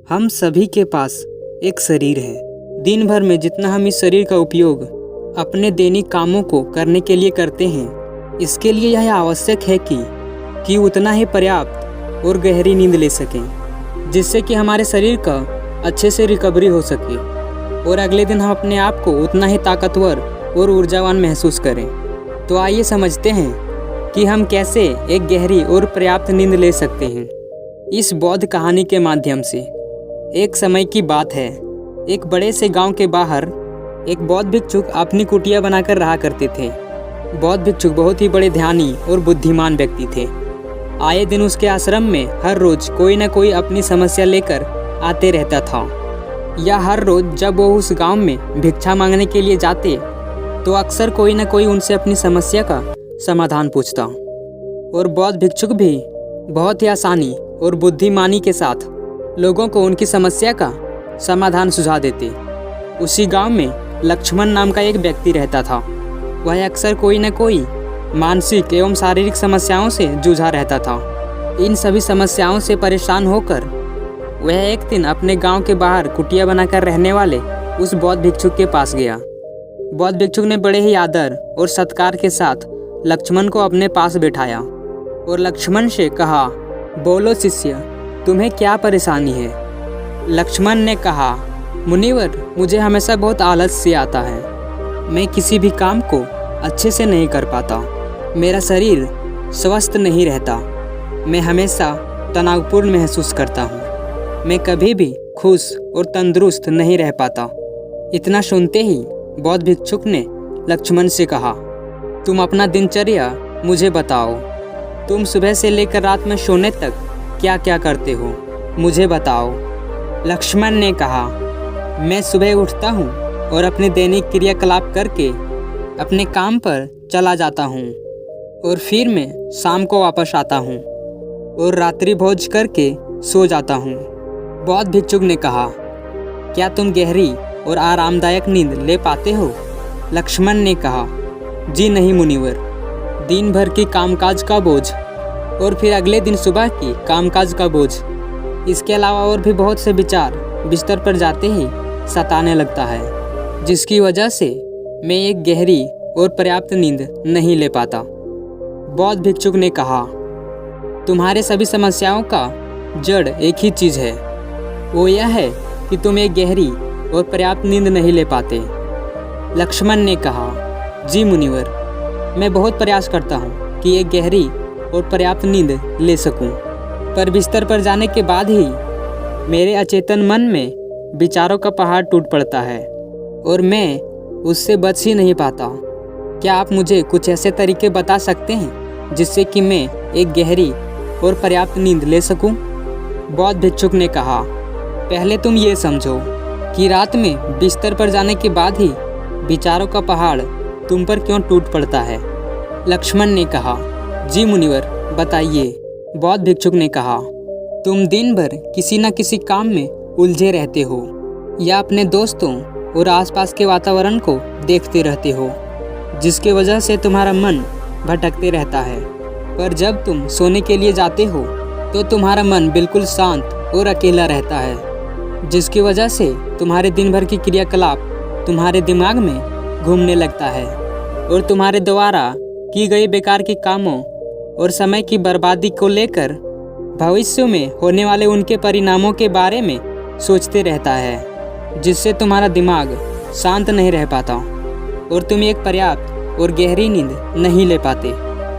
हम सभी के पास एक शरीर है। दिन भर में जितना हम इस शरीर का उपयोग अपने दैनिक कामों को करने के लिए करते हैं, इसके लिए यह आवश्यक है कि उतना ही पर्याप्त और गहरी नींद ले सकें, जिससे कि हमारे शरीर का अच्छे से रिकवरी हो सके और अगले दिन हम अपने आप को उतना ही ताकतवर और ऊर्जावान महसूस करें। तो आइए समझते हैं कि हम कैसे एक गहरी और पर्याप्त नींद ले सकते हैं। इस बौद्ध कहानी के माध्यम से एक समय की बात है, एक बड़े से गांव के बाहर एक बौद्ध भिक्षुक अपनी कुटिया बनाकर रहा करते थे। बौद्ध भिक्षुक बहुत ही बड़े ध्यानी और बुद्धिमान व्यक्ति थे। आए दिन उसके आश्रम में हर रोज कोई न कोई अपनी समस्या लेकर आते रहता था, या हर रोज जब वो उस गांव में भिक्षा मांगने के लिए जाते तो अक्सर कोई न कोई उनसे अपनी समस्या का समाधान पूछता, और बौद्ध भिक्षुक भी बहुत ही आसानी और बुद्धिमानी के साथ लोगों को उनकी समस्या का समाधान सुझा देते। उसी गांव में लक्ष्मण नाम का एक व्यक्ति रहता था। वह अक्सर कोई न कोई मानसिक एवं शारीरिक समस्याओं से जूझा रहता था। इन सभी समस्याओं से परेशान होकर वह एक दिन अपने गांव के बाहर कुटिया बनाकर रहने वाले उस बौद्ध भिक्षुक के पास गया। बौद्ध भिक्षुक ने बड़े ही आदर और सत्कार के साथ लक्ष्मण को अपने पास बिठाया और लक्ष्मण से कहा, बोलो शिष्य, तुम्हें क्या परेशानी है? लक्ष्मण ने कहा, मुनिवर, मुझे हमेशा बहुत आलस से आता है। मैं किसी भी काम को अच्छे से नहीं कर पाता। मेरा शरीर स्वस्थ नहीं रहता। मैं हमेशा तनावपूर्ण महसूस करता हूँ। मैं कभी भी खुश और तंदुरुस्त नहीं रह पाता। इतना सुनते ही बौद्ध भिक्षुक ने लक्ष्मण से कहा, तुम अपना दिनचर्या मुझे बताओ। तुम सुबह से लेकर रात में सोने तक क्या क्या करते हो, मुझे बताओ। लक्ष्मण ने कहा, मैं सुबह उठता हूँ और अपने दैनिक क्रियाकलाप करके अपने काम पर चला जाता हूँ, और फिर मैं शाम को वापस आता हूँ और रात्रि भोज करके सो जाता हूँ। बौद्ध भिक्षुक ने कहा, क्या तुम गहरी और आरामदायक नींद ले पाते हो? लक्ष्मण ने कहा, जी नहीं मुनिवर। दिन भर की कामकाज का बोझ और फिर अगले दिन सुबह की कामकाज का बोझ, इसके अलावा और भी बहुत से विचार बिस्तर पर जाते ही सताने लगता है, जिसकी वजह से मैं एक गहरी और पर्याप्त नींद नहीं ले पाता। बौद्ध भिक्षुक ने कहा, तुम्हारे सभी समस्याओं का जड़ एक ही चीज़ है, वो यह है कि तुम एक गहरी और पर्याप्त नींद नहीं ले पाते। लक्ष्मण ने कहा, जी मुनिवर, मैं बहुत प्रयास करता हूँ कि एक गहरी और पर्याप्त नींद ले सकूं, पर बिस्तर पर जाने के बाद ही मेरे अचेतन मन में विचारों का पहाड़ टूट पड़ता है और मैं उससे बच ही नहीं पाता। क्या आप मुझे कुछ ऐसे तरीके बता सकते हैं जिससे कि मैं एक गहरी और पर्याप्त नींद ले सकूं? बौद्ध भिक्षुक ने कहा, पहले तुम ये समझो कि रात में बिस्तर पर जाने के बाद ही विचारों का पहाड़ तुम पर क्यों टूट पड़ता है? लक्ष्मण ने कहा, जी मुनिवर, बताइए। बौद्ध भिक्षुक ने कहा, तुम दिन भर किसी न किसी काम में उलझे रहते हो, या अपने दोस्तों और आसपास के वातावरण को देखते रहते हो, जिसके वजह से तुम्हारा मन भटकते रहता है। पर जब तुम सोने के लिए जाते हो तो तुम्हारा मन बिल्कुल शांत और अकेला रहता है, जिसकी वजह से तुम्हारे दिन भर की क्रियाकलाप तुम्हारे दिमाग में घूमने लगता है और तुम्हारे द्वारा की गई बेकार के कामों और समय की बर्बादी को लेकर भविष्य में होने वाले उनके परिणामों के बारे में सोचते रहता है, जिससे तुम्हारा दिमाग शांत नहीं रह पाता और तुम एक पर्याप्त और गहरी नींद नहीं ले पाते।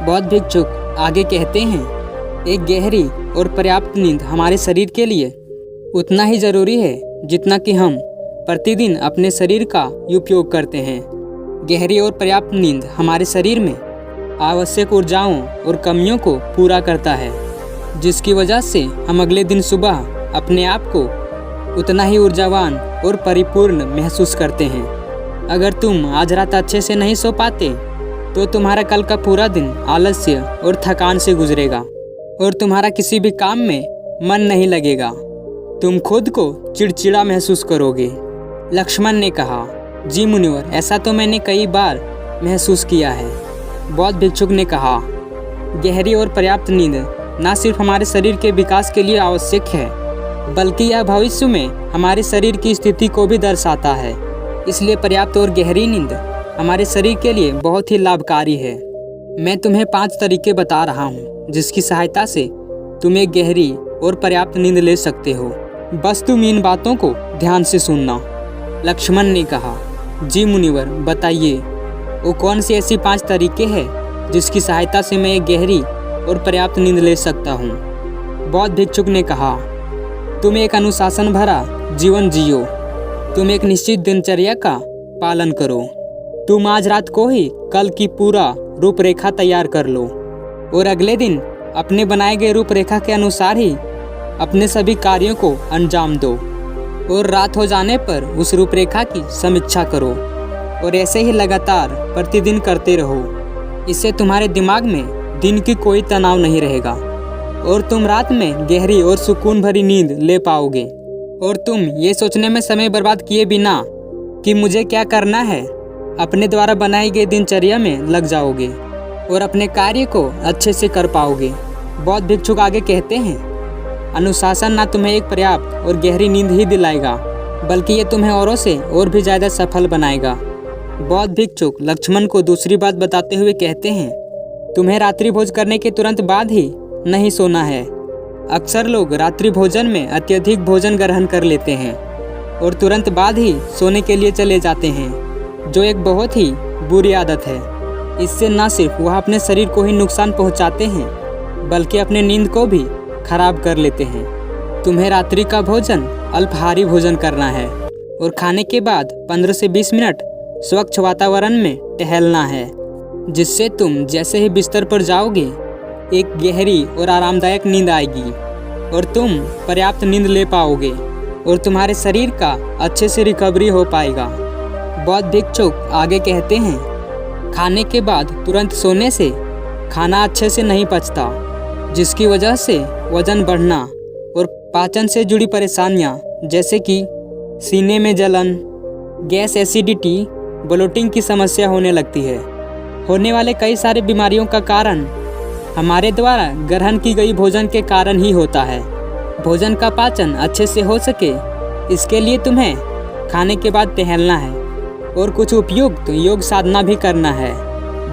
बौद्ध भिक्षुक आगे कहते हैं, एक गहरी और पर्याप्त नींद हमारे शरीर के लिए उतना ही ज़रूरी है जितना कि हम प्रतिदिन अपने शरीर का उपयोग करते हैं। गहरी और पर्याप्त नींद हमारे शरीर में आवश्यक ऊर्जाओं और कमियों को पूरा करता है, जिसकी वजह से हम अगले दिन सुबह अपने आप को उतना ही ऊर्जावान और परिपूर्ण महसूस करते हैं। अगर तुम आज रात अच्छे से नहीं सो पाते तो तुम्हारा कल का पूरा दिन आलस्य और थकान से गुजरेगा और तुम्हारा किसी भी काम में मन नहीं लगेगा। तुम खुद को चिड़चिड़ा महसूस करोगे। लक्ष्मण ने कहा, जी मुनिवर, ऐसा तो मैंने कई बार महसूस किया है। बौद्ध भिक्षुक ने कहा, गहरी और पर्याप्त नींद न सिर्फ हमारे शरीर के विकास के लिए आवश्यक है, बल्कि यह भविष्य में हमारे शरीर की स्थिति को भी दर्शाता है। इसलिए पर्याप्त और गहरी नींद हमारे शरीर के लिए बहुत ही लाभकारी है। मैं तुम्हें 5 तरीके बता रहा हूँ जिसकी सहायता से तुम एक गहरी और पर्याप्त नींद ले सकते हो। बस तुम इन बातों को ध्यान से सुनना। लक्ष्मण ने कहा, जी मुनिवर, बताइए वो कौन सी ऐसी 5 तरीके हैं जिसकी सहायता से मैं एक गहरी और पर्याप्त नींद ले सकता हूँ। बौद्ध भिक्षुक ने कहा, तुम एक अनुशासन भरा जीवन जियो। तुम एक निश्चित दिनचर्या का पालन करो। तुम आज रात को ही कल की पूरा रूपरेखा तैयार कर लो और अगले दिन अपने बनाए गए रूपरेखा के अनुसार ही अपने सभी कार्यों को अंजाम दो और रात हो जाने पर उस रूपरेखा की समीक्षा करो और ऐसे ही लगातार प्रतिदिन करते रहो। इससे तुम्हारे दिमाग में दिन की कोई तनाव नहीं रहेगा और तुम रात में गहरी और सुकून भरी नींद ले पाओगे और तुम ये सोचने में समय बर्बाद किए बिना कि मुझे क्या करना है, अपने द्वारा बनाई गई दिनचर्या में लग जाओगे और अपने कार्य को अच्छे से कर पाओगे। बौद्ध भिक्षुक आगे कहते हैं, अनुशासन ना तुम्हें एक पर्याप्त और गहरी नींद ही दिलाएगा बल्कि ये तुम्हें औरों से और भी ज़्यादा सफल बनाएगा। बौद्ध भिक्षुक लक्ष्मण को दूसरी बात बताते हुए कहते हैं, तुम्हें रात्रि भोज करने के तुरंत बाद ही नहीं सोना है। अक्सर लोग रात्रि भोजन में अत्यधिक भोजन ग्रहण कर लेते हैं और तुरंत बाद ही सोने के लिए चले जाते हैं, जो एक बहुत ही बुरी आदत है। इससे न सिर्फ वह अपने शरीर को ही नुकसान पहुंचाते हैं बल्कि अपने नींद को भी खराब कर लेते हैं। तुम्हें रात्रि का भोजन अल्पाहारी भोजन करना है और खाने के बाद 15 से 20 मिनट स्वच्छ वातावरण में टहलना है, जिससे तुम जैसे ही बिस्तर पर जाओगे एक गहरी और आरामदायक नींद आएगी और तुम पर्याप्त नींद ले पाओगे और तुम्हारे शरीर का अच्छे से रिकवरी हो पाएगा। बौद्ध भिक्षुक आगे कहते हैं, खाने के बाद तुरंत सोने से खाना अच्छे से नहीं पचता, जिसकी वजह से वजन बढ़ना और पाचन से जुड़ी परेशानियां जैसे कि सीने में जलन, गैस, एसिडिटी, ब्लोटिंग की समस्या होने लगती है। होने वाले कई सारे बीमारियों का कारण हमारे द्वारा ग्रहण की गई भोजन के कारण ही होता है। भोजन का पाचन अच्छे से हो सके इसके लिए तुम्हें खाने के बाद टहलना है और कुछ उपयुक्त योग साधना भी करना है,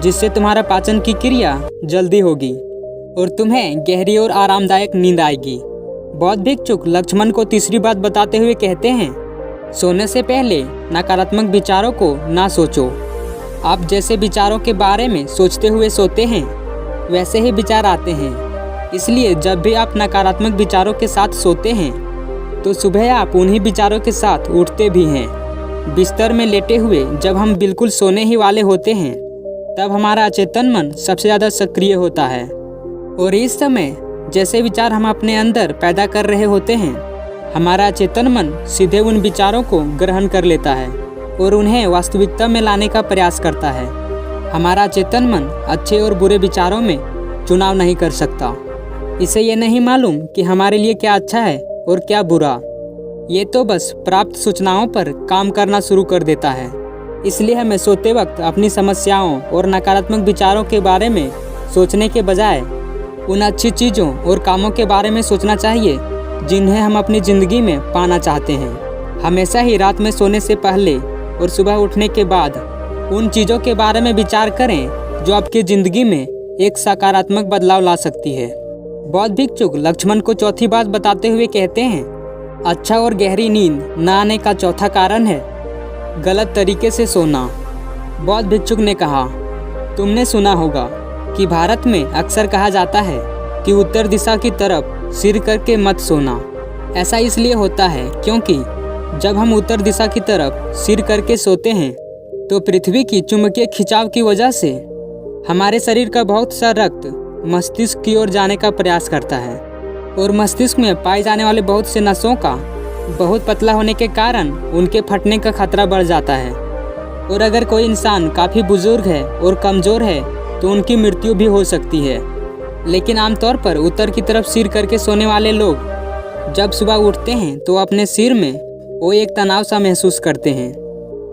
जिससे तुम्हारा पाचन की क्रिया जल्दी होगी और तुम्हें गहरी और आरामदायक नींद आएगी। बौद्ध भिक्षुक लक्ष्मण को तीसरी बात बताते हुए कहते हैं, सोने से पहले नकारात्मक विचारों को ना सोचो। आप जैसे विचारों के बारे में सोचते हुए सोते हैं वैसे ही विचार आते हैं। इसलिए जब भी आप नकारात्मक विचारों के साथ सोते हैं तो सुबह आप उन्हीं विचारों के साथ उठते भी हैं। बिस्तर में लेटे हुए जब हम बिल्कुल सोने ही वाले होते हैं तब हमारा अचेतन मन सबसे ज़्यादा सक्रिय होता है और इस समय जैसे विचार हम अपने अंदर पैदा कर रहे होते हैं हमारा अचेतन मन सीधे उन विचारों को ग्रहण कर लेता है और उन्हें वास्तविकता में लाने का प्रयास करता है। हमारा चेतन मन अच्छे और बुरे विचारों में चुनाव नहीं कर सकता। इसे ये नहीं मालूम कि हमारे लिए क्या अच्छा है और क्या बुरा। ये तो बस प्राप्त सूचनाओं पर काम करना शुरू कर देता है। इसलिए हमें सोते वक्त अपनी समस्याओं और नकारात्मक विचारों के बारे में सोचने के बजाय उन अच्छी चीज़ों और कामों के बारे में सोचना चाहिए जिन्हें हम अपनी ज़िंदगी में पाना चाहते हैं। हमेशा ही रात में सोने से पहले और सुबह उठने के बाद उन चीज़ों के बारे में विचार करें जो आपकी ज़िंदगी में एक सकारात्मक बदलाव ला सकती है। बौद्ध भिक्षुक लक्ष्मण को चौथी बात बताते हुए कहते हैं, अच्छा और गहरी नींद न आने का चौथा कारण है गलत तरीके से सोना। बौद्ध भिक्षुक ने कहा, तुमने सुना होगा कि भारत में अक्सर कहा जाता है कि उत्तर दिशा की तरफ सिर करके मत सोना। ऐसा इसलिए होता है क्योंकि जब हम उत्तर दिशा की तरफ सिर करके सोते हैं तो पृथ्वी की चुंबकीय खिंचाव की वजह से हमारे शरीर का बहुत सा रक्त मस्तिष्क की ओर जाने का प्रयास करता है और मस्तिष्क में पाए जाने वाले बहुत से नसों का बहुत पतला होने के कारण उनके फटने का खतरा बढ़ जाता है। और अगर कोई इंसान काफ़ी बुजुर्ग है और कमज़ोर है तो उनकी मृत्यु भी हो सकती है। लेकिन आमतौर पर उत्तर की तरफ सिर करके सोने वाले लोग जब सुबह उठते हैं तो अपने सिर में वो एक तनाव सा महसूस करते हैं।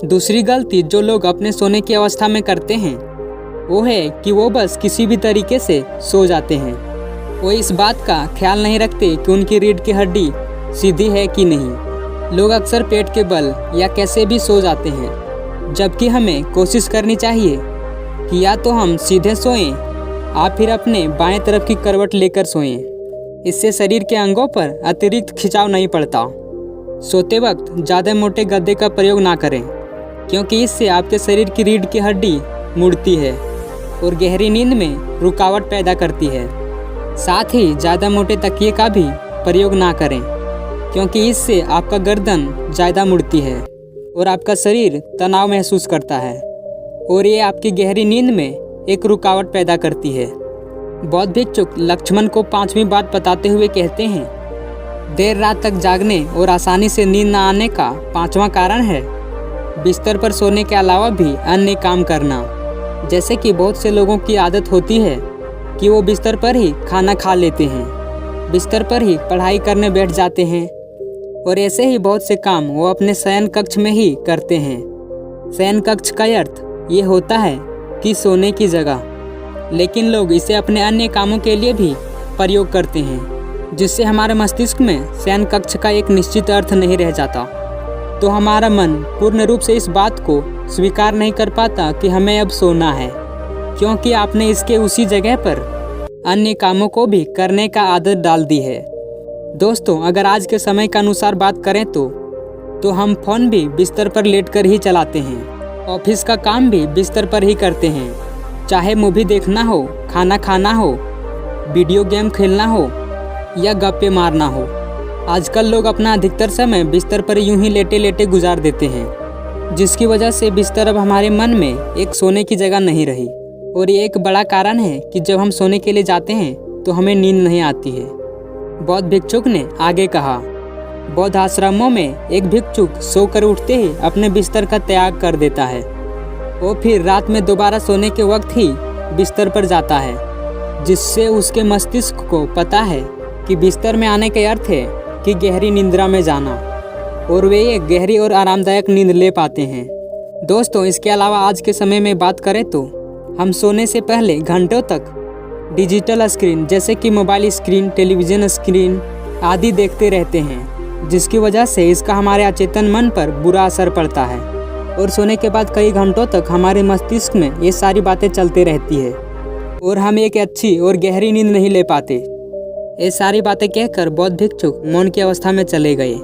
दूसरी गलती जो लोग अपने सोने की अवस्था में करते हैं वो है कि वो बस किसी भी तरीके से सो जाते हैं। वो इस बात का ख्याल नहीं रखते कि उनकी रीढ़ की हड्डी सीधी है कि नहीं। लोग अक्सर पेट के बल या कैसे भी सो जाते हैं, जबकि हमें कोशिश करनी चाहिए कि या तो हम सीधे सोएं या फिर अपने बाएं तरफ की करवट लेकर सोएं। इससे शरीर के अंगों पर अतिरिक्त खिंचाव नहीं पड़ता। सोते वक्त ज़्यादा मोटे गद्दे का प्रयोग ना करें, क्योंकि इससे आपके शरीर की रीढ़ की हड्डी मुड़ती है और गहरी नींद में रुकावट पैदा करती है। साथ ही ज़्यादा मोटे तकिए का भी प्रयोग ना करें, क्योंकि इससे आपका गर्दन ज़्यादा मुड़ती है और आपका शरीर तनाव महसूस करता है और ये आपकी गहरी नींद में एक रुकावट पैदा करती है। बौद्ध भिक्षुक लक्ष्मण को 5वीं बात बताते हुए कहते हैं, देर रात तक जागने और आसानी से नींद न आने का 5वां कारण है बिस्तर पर सोने के अलावा भी अन्य काम करना। जैसे कि बहुत से लोगों की आदत होती है कि वो बिस्तर पर ही खाना खा लेते हैं, बिस्तर पर ही पढ़ाई करने बैठ जाते हैं और ऐसे ही बहुत से काम वो अपने शयन कक्ष में ही करते हैं। शयन कक्ष का अर्थ ये होता है कि सोने की जगह, लेकिन लोग इसे अपने अन्य कामों के लिए भी प्रयोग करते हैं, जिससे हमारे मस्तिष्क में शयन कक्ष का एक निश्चित अर्थ नहीं रह जाता। तो हमारा मन पूर्ण रूप से इस बात को स्वीकार नहीं कर पाता कि हमें अब सोना है, क्योंकि आपने इसके उसी जगह पर अन्य कामों को भी करने का आदत डाल दी है। दोस्तों, अगर आज के समय के अनुसार बात करें तो हम फ़ोन भी बिस्तर पर लेटकर ही चलाते हैं, ऑफिस का काम भी बिस्तर पर ही करते हैं, चाहे मूवी देखना हो, खाना खाना हो, वीडियो गेम खेलना हो या गप्पे मारना हो। आजकल लोग अपना अधिकतर समय बिस्तर पर यूं ही लेटे लेटे गुजार देते हैं, जिसकी वजह से बिस्तर अब हमारे मन में एक सोने की जगह नहीं रही। और ये एक बड़ा कारण है कि जब हम सोने के लिए जाते हैं तो हमें नींद नहीं आती है। बौद्ध भिक्षुक ने आगे कहा, बौद्ध आश्रमों में एक भिक्षुक सोकर उठते ही अपने बिस्तर का त्याग कर देता है। वो फिर रात में दोबारा सोने के वक्त ही बिस्तर पर जाता है, जिससे उसके मस्तिष्क को पता है कि बिस्तर में आने का अर्थ है कि गहरी निंद्रा में जाना, और वे एक गहरी और आरामदायक नींद ले पाते हैं। दोस्तों, इसके अलावा आज के समय में बात करें तो हम सोने से पहले घंटों तक डिजिटल स्क्रीन जैसे कि मोबाइल स्क्रीन, टेलीविज़न स्क्रीन आदि देखते रहते हैं, जिसकी वजह से इसका हमारे अचेतन मन पर बुरा असर पड़ता है और सोने के बाद कई घंटों तक हमारे मस्तिष्क में ये सारी बातें चलती रहती है और हम एक अच्छी और गहरी नींद नहीं ले पाते। ये सारी बातें कहकर बौद्ध भिक्षुक मौन की अवस्था में चले गए।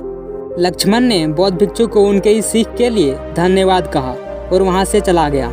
लक्ष्मण ने बौद्ध भिक्षुक को उनके इस सीख के लिए धन्यवाद कहा और वहाँ से चला गया।